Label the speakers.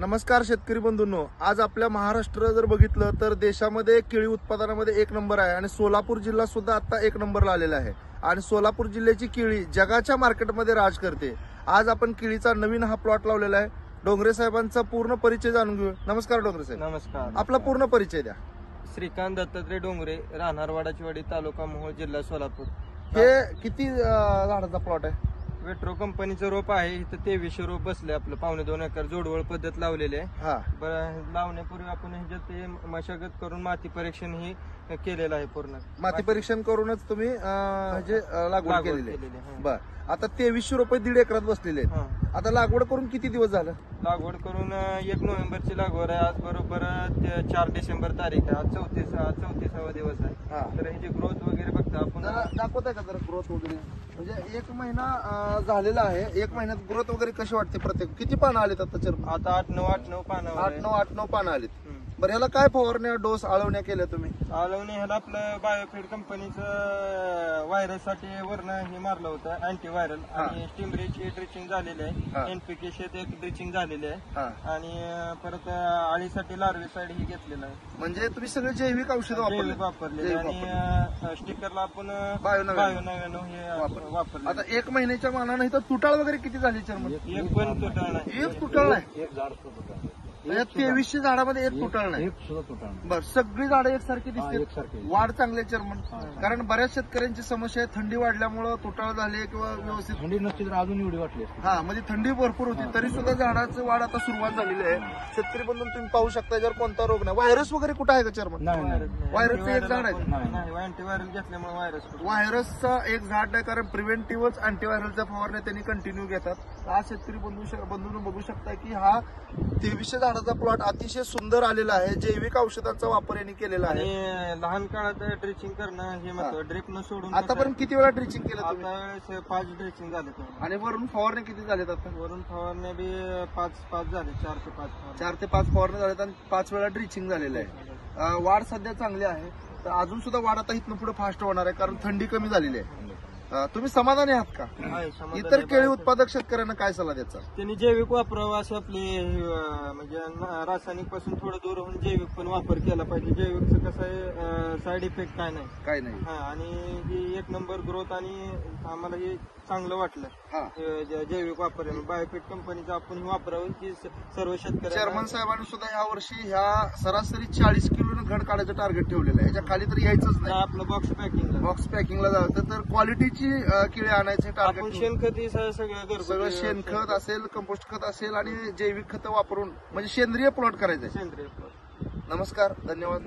Speaker 1: नमस्कार शेतकरी बंधूंनो, आज आपल्या महाराष्ट्र जर बघितलं तर देशामध्ये केळी उत्पादनामध्ये 1 नंबर आहे आणि सोलापूर जिल्हा सुद्धा आता 1 नंबरला आलेला आहे आणि सोलापूर जिल्ह्याची केळी जगाच्या मार्केटमध्ये राज करते। आज आपण केळीचा नवीन हा प्लॉट लावलेला आहे। डोंगरे साहेबांचा पूर्ण परिचय जाणून घेऊ। नमस्कार डोंगरे साहेब।
Speaker 2: नमस्कार।
Speaker 1: आपला पूर्ण परिचय द्या।
Speaker 2: श्रीकांत दत्तात्रय डोंगरे, राहणार वाडाचीवाडी, तालुका मोहोळ, जिल्हा सोलापूर।
Speaker 1: हे किती झाडाचा प्लॉट आहे?
Speaker 2: वेट्रो कंपनीचं रोप आहे। इथं 2300 रोप बसले, आपलं 2.5 एकर जोडवळ पद्धत लावलेली आहे।
Speaker 1: हा,
Speaker 2: लावण्यापूर्वी आपण ह्याच्यात ते मशागत करून माती परीक्षण ही केलेलं आहे। पूर्ण
Speaker 1: माती परीक्षण करूनच तुम्ही लागवड केलेली आहे।
Speaker 2: आहे।
Speaker 1: बर, आता 2300 रुपये 1.5 एकरात बसलेले आहेत। आता लागवड करून किती दिवस झालं?
Speaker 2: लागवड करून 1 नोव्हेंबरची लागवड आहे। आज बरोबर 4 डिसेंबर तारीख आहे। आज 34वा दिवस आहे। तर ह्याची ग्रोथ वगैरे बघता आपण
Speaker 1: दाखवताय का जरा ग्रोथ वगैरे? म्हणजे 1 महिना झालेला आहे। 1 महिन्यात ग्रोथ वगैरे कशी वाटते? प्रत्येक किती पानं आलेत आता?
Speaker 2: आता 8-9 पानं
Speaker 1: 8-9 पानं आलेत। बरं, ह्याला काय फवारण्या डोस आळवण्या केल्या तुम्ही?
Speaker 2: आळवणी ह्याला आपलं बायोफीड कंपनीचं व्हायरस साठी वरण हे मारलं होतं, अँटीव्हायरल, आणि स्टीमरीची ड्रिचिंग झालेली आहे। एनपीके शेत एक ड्रिचिंग झालेली आहे आणि परत आळीसाठी लार्विसाइड ही घेतलेलं आहे।
Speaker 1: म्हणजे तुम्ही सगळे जैविक औषध
Speaker 2: वापरले आणि स्टिकरला आपण बायो हे वापरले।
Speaker 1: आता 1 महिन्याच्या मानानं इथं तुटाळ वगैरे किती झाली?
Speaker 2: एक पण तुटाळ नाही।
Speaker 1: एक तुटाळ नाही? 2300 झाडामध्ये 1 तुटाळ नाही? बरं, सगळी झाडं एकसारखी दिसते, वाढ चांगली आहे चेअरमन? कारण बऱ्याच शेतकऱ्यांची समस्या आहे, थंडी वाढल्यामुळे तुटाळ झाली किंवा व्यवस्थित
Speaker 3: थंडी नसती तर अजून एवढी वाटली असती।
Speaker 1: म्हणजे थंडी भरपूर होती, तरी सुद्धा झाडाचं वाढ आता सुरुवात झालेली आहे। शेतकरी बंधून तुम्ही पाहू शकता, याच्यावर कोणता रोग नाही। व्हायरस वगैरे कुठं आहे का चेअरमन? व्हायरसचं एक झाड आहे?
Speaker 2: अँटीव्हायरल घेतल्यामुळे
Speaker 1: व्हायरसचा एक झाड नाही, कारण प्रिव्हेंटिव्हच अँटीव्हायरलच्या फवारण्या त्यांनी कंटिन्यू घेतात। आज शेतकरी बंधूंनो बघू शकता की हा 2300 झाडाचा प्लॉट अतिशय सुंदर आलेला आहे। जैविक औषधांचा वापर यांनी केलेला आहे
Speaker 2: आणि लहान काळात ड्रिचिंग करणं हे महत्व, ड्रिप न सोडून।
Speaker 1: आतापर्यंत किती वेळा ड्रिचिंग केलं?
Speaker 2: आता 5 ड्रिचिंग झाले।
Speaker 1: आणि वरून फवारण्या किती झाल्यात? आता
Speaker 2: वरून फवारण्या बी 5 झाले, 4 ते 5
Speaker 1: 4 ते 5 फवारण्या झाल्यात आणि 5 वेळा ड्रिचिंग झालेलं आहे। वाढ सध्या चांगली आहे, तर अजून सुद्धा वाढ आता इथनं पुढे फास्ट होणार आहे, कारण थंडी कमी झालेली आहे। तुम्ही समाधानी आहात का? इतर केळी उत्पादक शेतकऱ्यांना काय सल्ला द्यायचा?
Speaker 2: त्यांनी जैविक वापरावं, असे आपले म्हणजे रासायनिक पासून थोडं दूर होऊन जैविक पण वापर केला पाहिजे। जैविकचं कसं आहे, साईड इफेक्ट काय नाही। आणि ही 1 नंबर ग्रोथ, आणि आम्हाला हे चांगलं वाटलं जैविक वापर। बायोफीड कंपनीचं आपण वापरावं की सर्व शेतकरी।
Speaker 1: चेअरमन साहेबांनी सुद्धा ह्या वर्षी ह्या सरासरी 40 किलो घड काढायचं टार्गेट ठेवलेलं आहे। याच्या खाली तर यायचंच नाही।
Speaker 2: आपलं बॉक्स पॅकिंगला
Speaker 1: जायचं तर क्वालिटीची केळी आणायचे टार्गेट।
Speaker 2: शेणखत सगळं
Speaker 1: शेणखत असेल, कंपोस्ट खत असेल आणि जैविक खत वापरून म्हणजे सेंद्रिय प्लॉट करायचं।
Speaker 2: सेंद्रिय प्लॉट।
Speaker 1: नमस्कार, धन्यवाद।